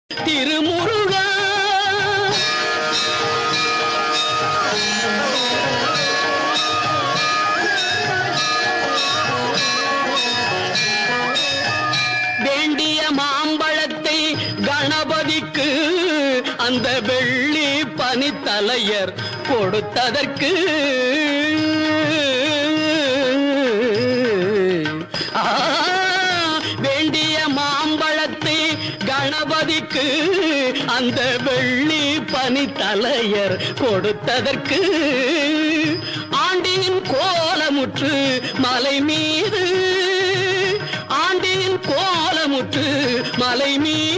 திருமுருகா வேண்டிய மாம்பழத்தை கணபதிக்கு அந்த வெள்ளி பனித்தலையர் கொடுத்ததற்கு வேண்டிய மாம்பழத்தை கணபதிக்கு அந்த வெள்ளி பனித்தலையர் கொடுத்ததற்கு ஆண்டியின் கோலமுற்று மலை மீது மலை மீது